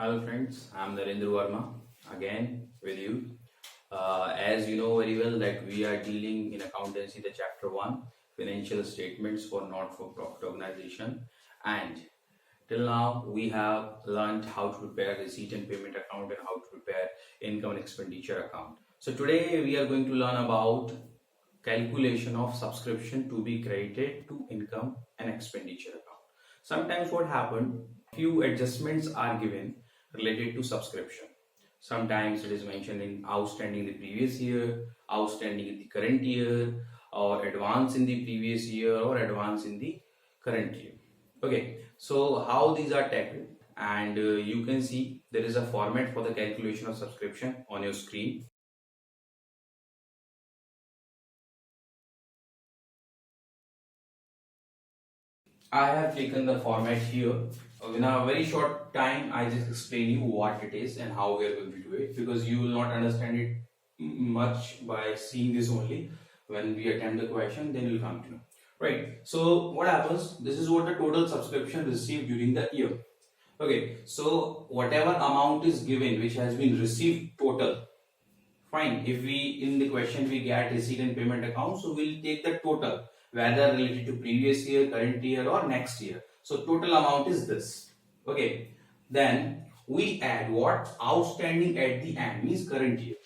Hello friends, I'm Narendra Verma again with you. As you know very well that we are dealing in accountancy the chapter 1 financial statements for not-for-profit organization, and till now we have learned how to prepare receipt and payment account and how to prepare income and expenditure account. So today we are going to learn about calculation of subscription to be credited to income and expenditure account. Sometimes what happened, few adjustments are given related to subscription. Sometimes it is mentioned in outstanding the previous year, outstanding in the current year, or advance in the previous year, or advance in the current year. Okay, so how these are tackled, and you can see there is a format for the calculation of subscription on your screen. I have taken the format here. In a very short time, I just explain you what it is and how we are going to do it, because you will not understand it much by seeing this only. When we attempt the question, then you will come to know. Right. So what happens? This is what the total subscription received during the year. Okay. So whatever amount is given, which has been received total. Fine. If we in the question we get receipt and payment account, so we'll take the total, whether related to previous year, current year, or next year. So total amount is this. Okay. Then we add what? Outstanding at the end means current year.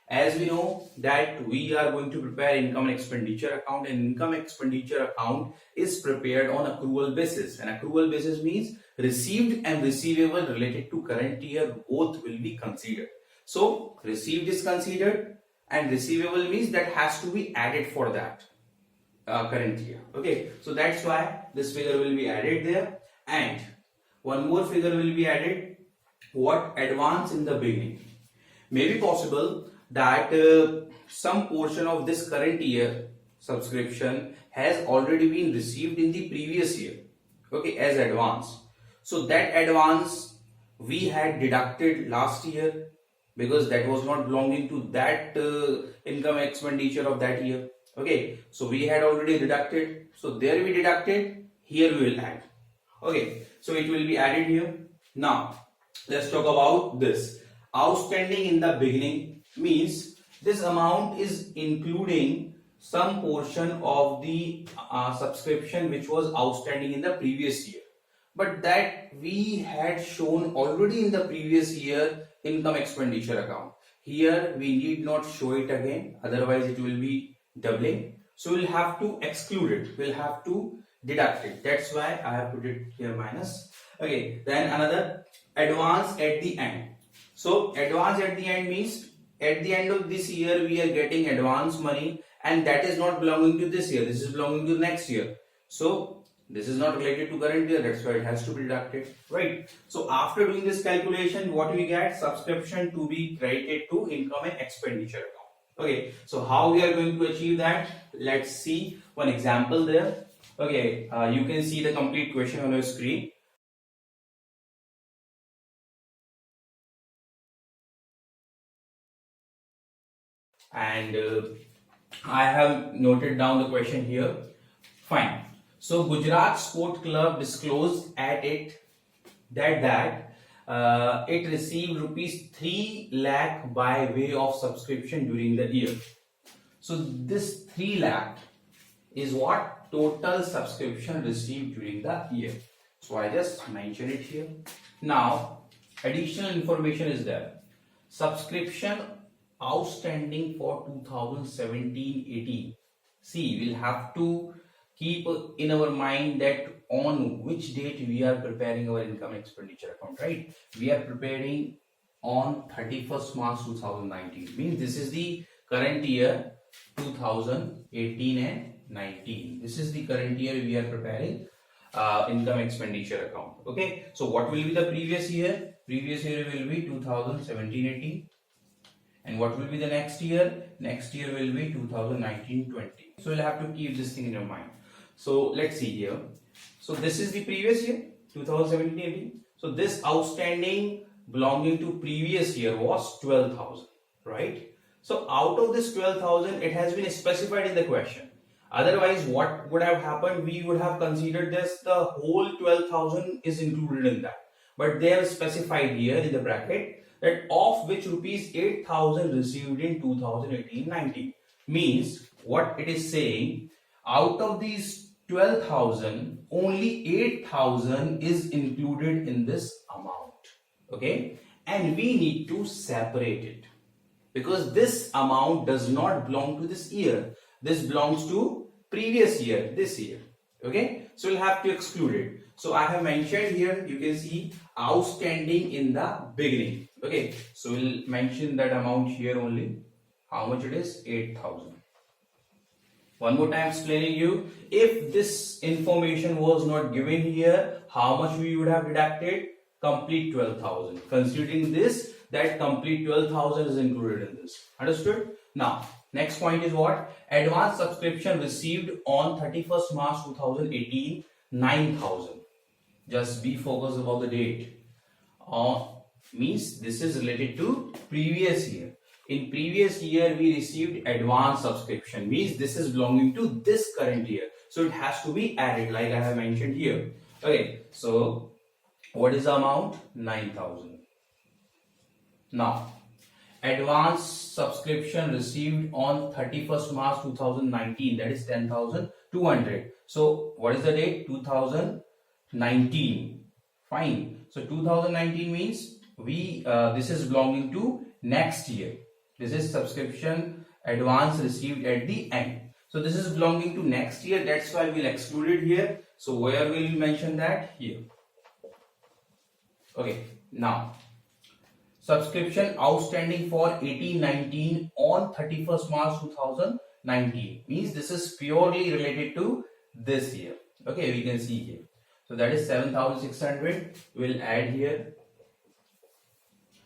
As we know that we are going to prepare income and expenditure account, and income expenditure account is prepared on accrual basis. And accrual basis means received and receivable related to current year both will be considered. So received is considered and receivable means that has to be added for that current year. Okay, so that's why this figure will be added there, and one more figure will be added. What? Advance in the beginning. May be possible that some portion of this current year subscription has already been received in the previous year, okay, as advance. So that advance we had deducted last year, because that was not belonging to that income expenditure of that year. Okay, so we had already deducted, so there we deducted, here we will add. Okay, so it will be added here. Now let's talk about this. Outstanding in the beginning means this amount is including some portion of the subscription which was outstanding in the previous year, but that we had shown already in the previous year income expenditure account. Here we need not show it again, otherwise it will be doubling. So we'll have to exclude it, we'll have to deduct it. That's why I have put it here minus. Okay, then another, advance at the end. So advance at the end means at the end of this year we are getting advance money, and that is not belonging to this year, this is belonging to next year. So this is not related to current year, that's why it has to be deducted, right? So after doing this calculation, what we get? Subscription to be credited to income and expenditure account. Okay, so how we are going to achieve that? Let's see one example there. Okay, you can see the complete question on your screen. And I have noted down the question here. Fine. So Gujarat Sport Club disclosed at it that it received rupees 3 lakh by way of subscription during the year. So this 3 lakh is what? Total subscription received during the year. So I just mention it here. Now additional information is there. Subscription outstanding for 2017-18. See, we'll have to keep in our mind that on which date we are preparing our income expenditure account, right? We are preparing on 31st March 2019. Means this is the current year 2018 and 19. This is the current year we are preparing income expenditure account. Okay, so what will be the previous year? Previous year will be 2017-18. And what will be the next year? Next year will be 2019-20. So you'll have to keep this thing in your mind. So let's see here. So this is the previous year, 2017-18. So this outstanding belonging to previous year was 12,000, right? So out of this 12,000, it has been specified in the question. Otherwise, what would have happened? We would have considered this, the whole 12,000 is included in that. but they have specified here in the bracket that of which rupees 8,000 received in 2018-19. Means what it is saying, out of these 12,000, only 8,000 is included in this amount. Okay, and we need to separate it because this amount does not belong to this year. This belongs to previous year, this year. Okay, so we'll have to exclude it. So I have mentioned here, you can see outstanding in the beginning. Okay, so we'll mention that amount here only. How much it is? 8,000. One more time explaining you, if this information was not given here, how much we would have deducted? Complete 12,000. Considering this, that complete 12,000 is included in this. Understood? Now, next point is what? Advance subscription received on 31st March 2018, 9,000. Just be focused about the date. Means this is related to previous year. In previous year, we received advance subscription. Means this is belonging to this current year. So it has to be added like I have mentioned here. Okay, so what is the amount? 9,000. Now, advance subscription received on 31st March 2019, that is 10,200. So what is the date? 2019. Fine. So 2019 means this is belonging to next year. This is subscription advance received at the end. So this is belonging to next year. That's why we'll exclude it here. So where will you mention that? Here. Okay. Now, subscription outstanding for 18-19 on 31st March 2019 means this is purely related to this year. Okay, we can see here. So that is 7,600. We'll add here.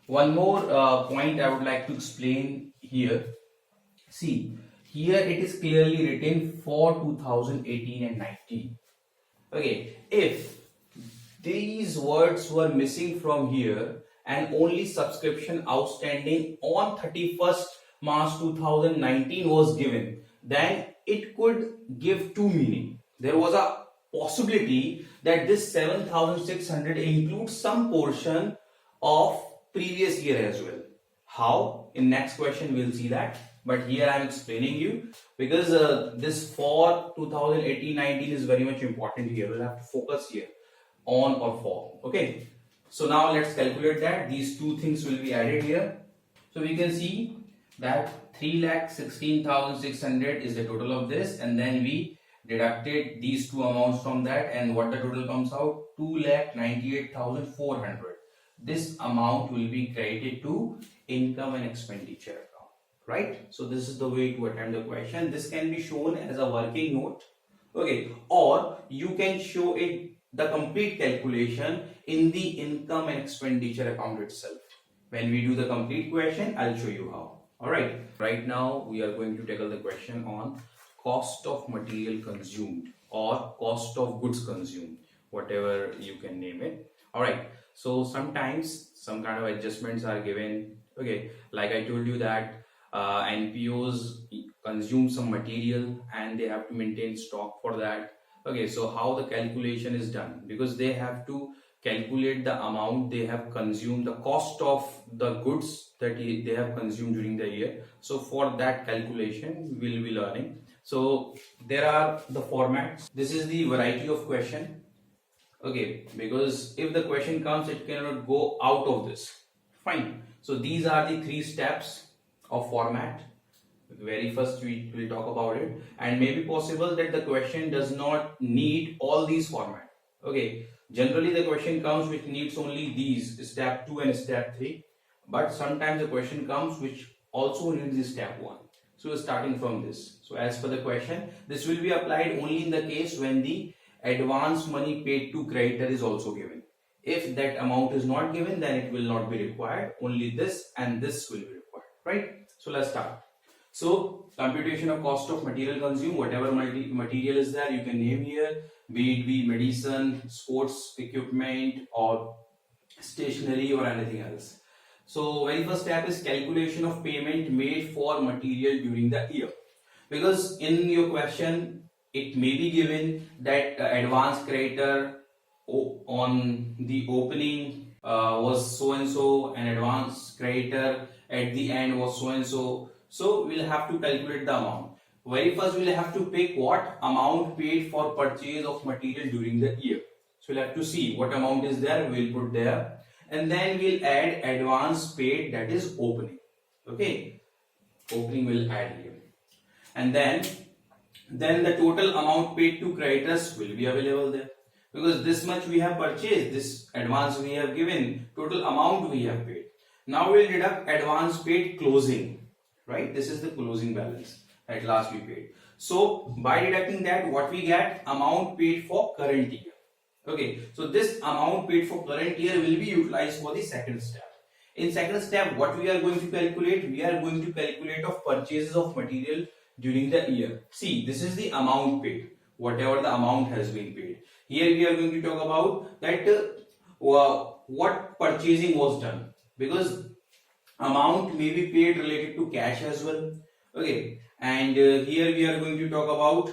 One more point I would like to explain here. See, here it is clearly written for 2018 and 19. Okay, if these words were missing from here and only subscription outstanding on 31st March 2019 was given, then it could give two meaning. There was a possibility that this 7,600 includes some portion of previous year as well. How? In next question we'll see that. But here I am explaining you because this for 2018-19 is very much important here. We'll have to focus here on or for. Okay. So now let's calculate that. These two things will be added here. So we can see that 3,16,600 is the total of this, and then we deducted these two amounts from that, and what the total comes out? 2,98,400. This amount will be credited to income and expenditure account, right? So this is the way to attempt the question. This can be shown as a working note, okay, or you can show it the complete calculation in the income and expenditure account itself. When we do the complete question, I'll show you how. All right. Right now we are going to tackle the question on cost of material consumed or cost of goods consumed, whatever you can name it. All right. So sometimes some kind of adjustments are given. Okay, like I told you that NPOs consume some material and they have to maintain stock for that. Okay, so how the calculation is done? Because they have to calculate the amount they have consumed, the cost of the goods that they have consumed during the year. So for that calculation, we'll be learning. So there are the formats. This is the variety of question. Okay, because if the question comes, it cannot go out of this. Fine. So these are the three steps of format. Very first we will talk about it, and maybe possible that the question does not need all these format. Okay, generally the question comes which needs only these, step 2 and step 3, but sometimes the question comes which also needs the step 1. So we're starting from this. So as per the question, this will be applied only in the case when the advance money paid to creditor is also given. If that amount is not given, then it will not be required. Only this and this will be required, right? So let's start. So computation of cost of material consumed, whatever material is there, you can name here, be it be medicine, sports equipment, or stationery or anything else. So very first step is calculation of payment made for material during the year. Because in your question, it may be given that advance creditor on the opening was so and so, an advance creditor at the end was so and so. So we'll have to calculate the amount. Very first we'll have to pick what amount paid for purchase of material during the year. So we'll have to see what amount is there, we'll put there, and then we'll add advance paid, that is opening. Okay, opening will add here, and then the total amount paid to creditors will be available there, because this much we have purchased, this advance we have given, total amount we have paid. Now we'll deduct advance paid closing, right? This is the closing balance at last we paid. So by deducting that, what we get? Amount paid for current year. Okay, so this amount paid for current year will be utilized for the second step. In second step, what we are going to calculate? We are going to calculate of purchases of material during the year. See, this is the amount paid, whatever the amount has been paid. Here we are going to talk about that what purchasing was done, because amount may be paid related to cash as well. Okay, and here we are going to talk about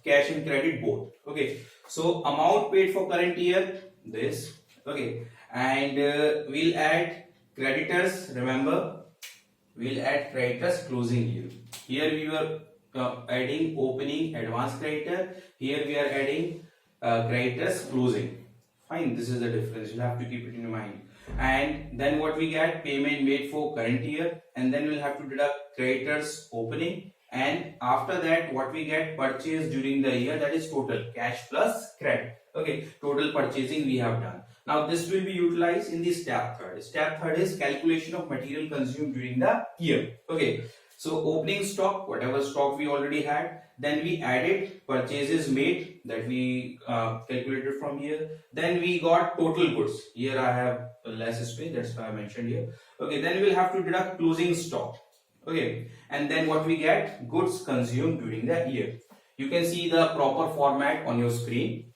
cash and credit both. Okay, so amount paid for current year, this. Okay, and we'll add creditors. Remember, we'll add creditors closing year. Here we were adding opening advance creditor. Here we are adding creditors closing. Fine, this is the difference. You have to keep it in your mind. And then what we get? Payment made for current year, and then we'll have to deduct creditors opening, and after that what we get? Purchase during the year, that is total cash plus credit. Okay, total purchasing we have done. Now this will be utilized in the step third. Step third is calculation of material consumed during the year. Okay, so opening stock, whatever stock we already had, then we added purchases made, that we calculated from here. Then we got total goods. Here I have less space, that's why I mentioned here. Okay, then we'll have to deduct closing stock. Okay, and then what we get? Goods consumed during the year. You can see the proper format on your screen.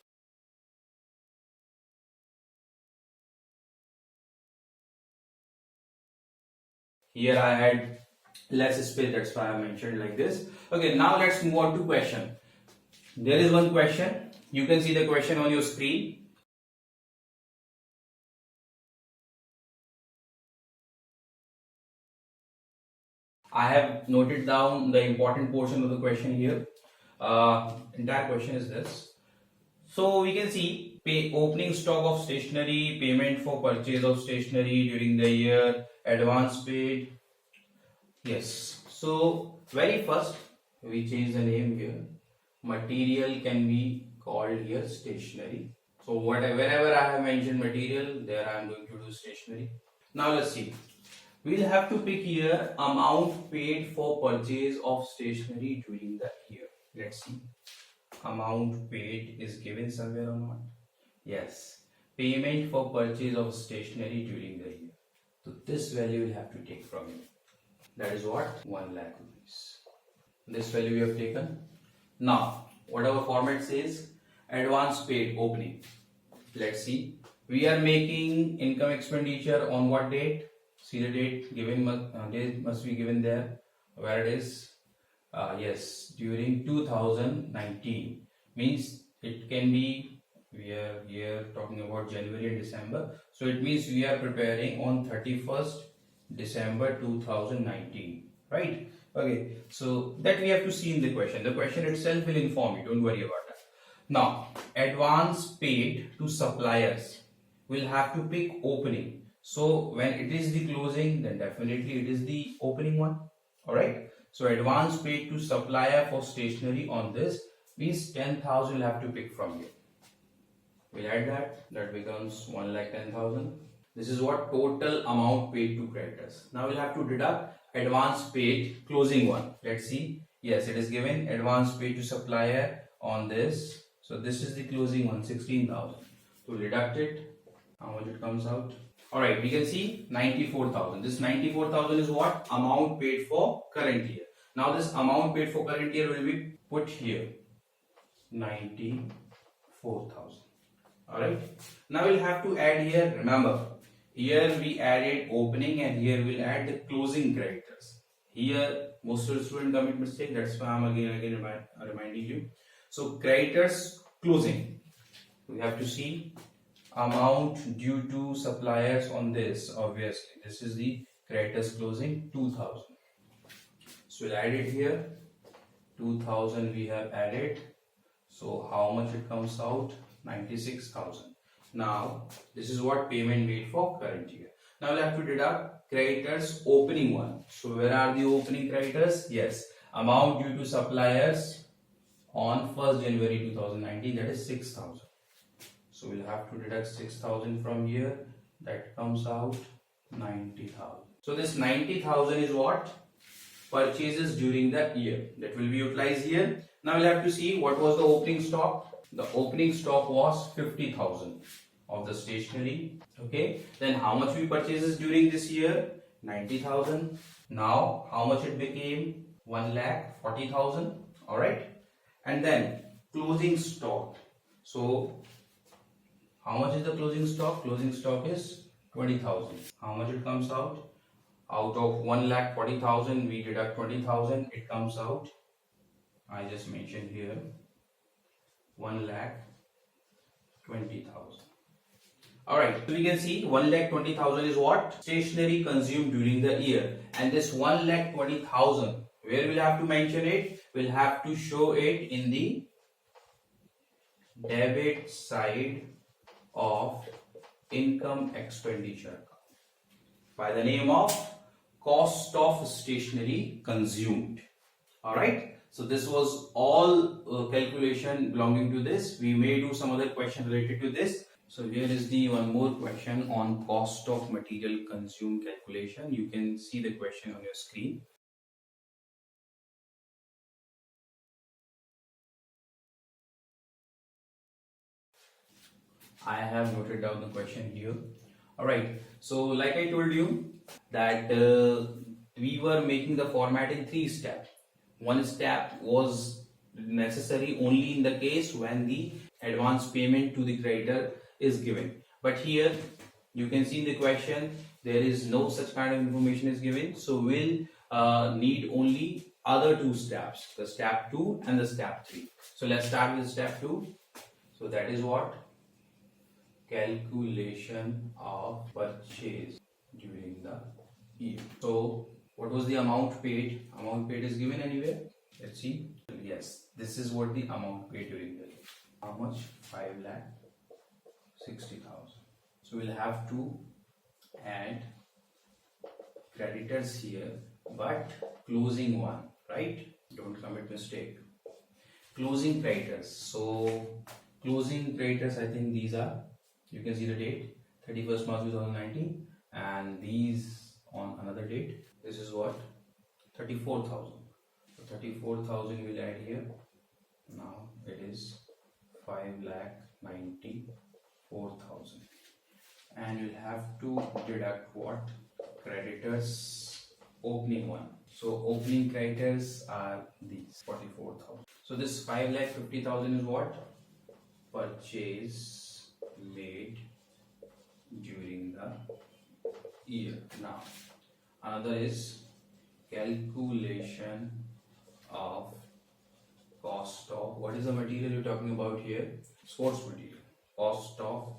Here I had less space, that's why I mentioned like this. Okay, now let's move on to question. There is one question. You can see the question on your screen. I have noted down the important portion of the question here. Entire question is this. So we can see opening stock of stationery, payment for purchase of stationery during the year, advance paid. Yes. So very first we change the name here. Material can be called here stationery. So wherever I have mentioned material, there I am going to do stationery. Now let's see. We'll have to pick here amount paid for purchase of stationery during the year. Let's see. Amount paid is given somewhere or not? Yes. Payment for purchase of stationery during the year. So this value we'll have to take from it. That is what? 1 lakh rupees. This value we have taken. Now, whatever format says, advance paid opening. Let's see. We are making income expenditure on what date? See the date given, date must be given there. Where it is? Yes, during 2019. Means it can be, we are here talking about January and December. So it means we are preparing on 31st December 2019. Right? Okay, so that we have to see in the question. The question itself will inform you, don't worry about that. Now, advance paid to suppliers. We'll have to pick opening. So when it is the closing, then definitely it is the opening one. Alright. So advance paid to supplier for stationery on this means 10,000 we'll have to pick from here. We'll add that becomes 1,10,000. This is what total amount paid to creditors. Now we'll have to deduct advance paid closing one. Let's see. Yes, it is given advance paid to supplier on this. So this is the closing one, 16,000. To deduct it, how much it comes out? Alright, we can see 94,000. This 94,000 is what? Amount paid for current year. Now this amount paid for current year will be put here. 94,000. Alright. Now we'll have to add here, remember, here we added opening and here we'll add the closing creditors. Here most of the students commit mistake, that's why I'm again reminding you. So creditors closing. we have to see amount due to suppliers on this. Obviously, this is the creditors closing 2000. So we'll add it here. 2000 we have added. So how much it comes out? 96,000. Now this is what payment made for current year. Now we'll have to deduct creditors opening one. So where are the opening creditors? Yes, amount due to suppliers on 1st January 2019, that is 6,000. So we'll have to deduct 6,000 from here. That comes out 90,000. So this 90,000 is what? Purchases during the year. That will be utilized here. Now we'll have to see what was the opening stock. The opening stock was 50,000 of the stationery. Okay. Then how much we purchases during this year? 90,000. Now how much it became? 1,40,000. Alright. And then closing stock. So how much is the closing stock? Closing stock is 20,000. How much it comes out? Out of 1,40,000 we deduct 20,000. It comes out, I just mentioned here, 1,20,000. Alright, so we can see 1,20,000 is what? Stationery consumed during the year. And this 1,20,000, where we'll have to mention it? We'll have to show it in the debit side of income expenditure account by the name of cost of stationery consumed. Alright, so this was all calculation belonging to this. We may do some other question related to this. So here is the one more question on cost of material consumed calculation. You can see the question on your screen. I have noted down the question here. Alright, so like I told you that we were making the format in 3 steps. One step was necessary only in the case when the advance payment to the creditor is given. But here you can see in the question there is no such kind of information is given. So we'll need only other 2 steps, the step 2 and the step 3. So let's start with step 2. So that is what? Calculation of purchase during the year. So what was the amount paid? Amount paid is given anywhere. Let's see. Yes, this is what the amount paid during the year. How much? 5,60,000. So we'll have to add creditors here, but closing one, right? Don't commit mistake. Closing creditors. So closing creditors, I think these are, you can see the date 31st March 2019, and these on another date. This is what? 34,000. So 34,000 will add here. Now it is 5,94,000, and you'll have to deduct what? Creditors opening one. So opening creditors are these 44,000. So this 5,50,000 is what? Purchase made during the year. Now another is calculation of cost of, what is the material you're talking about here? Sports material. Cost of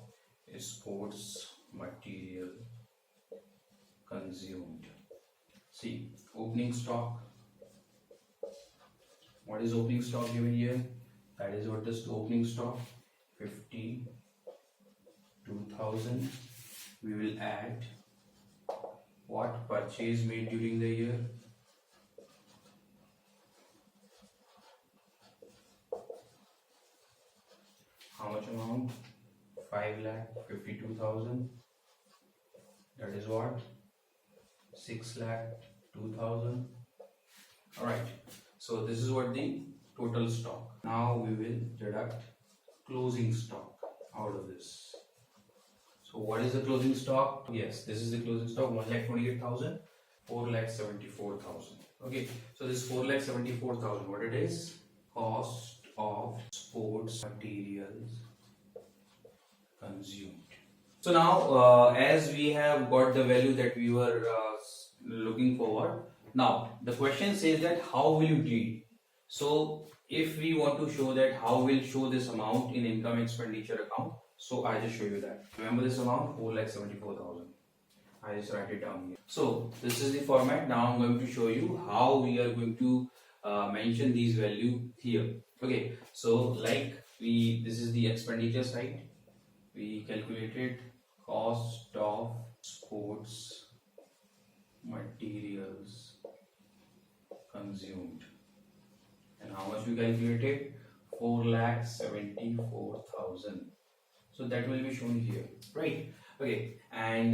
sports material consumed. See, opening stock. What is opening stock given here? That is what is opening stock, 52,000. We will add what? Purchase made during the year. How much amount? 5,52,000. That is what? 6,02,000. Alright, so this is what the total stock. Now we will deduct closing stock out of this. So what is the closing stock? Yes, this is the closing stock, 1,28,000, 4,74,000. Okay, so this 4,74,000, what it is? Cost of sports materials consumed. So now as we have got the value that we were looking forward, now the question says that how will you deal? So if we want to show that how we'll show this amount in income expenditure account, so I just show you that. Remember this amount, 4,74,000. I just write it down here. So this is the format. Now I'm going to show you how we are going to mention these value here. Okay, so like this is the expenditure side. We calculated cost of sports materials consumed, and how much we calculated, 4,74,000. So that will be shown here, right? Okay, and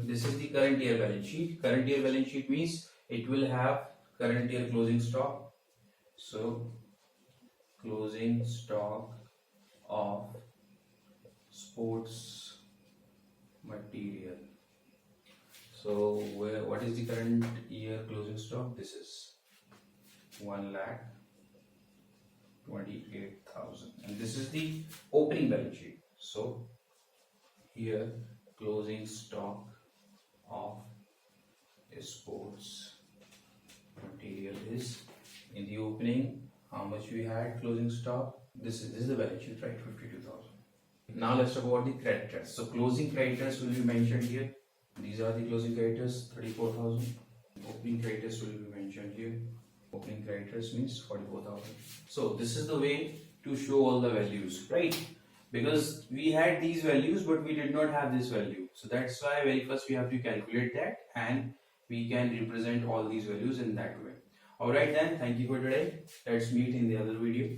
this is the current year balance sheet. Current year balance sheet means it will have current year closing stock. So closing stock of sports material. So what is the current year closing stock? This is 1,28,000, and this is the opening balance sheet. So here closing stock of sports material is, in the opening, how much we had closing stock. This is the balance sheet, right? 52,000. Now let's talk about the creditors. So closing creditors will be mentioned here. These are the closing creditors, 34,000. Opening creditors will be mentioned here. Opening creditors means 44,000. So this is the way to show all the values, right? Because we had these values but we did not have this value. So that's why very first we have to calculate that, and we can represent all these values in that way. Alright then, thank you for today. Let's meet in the other video.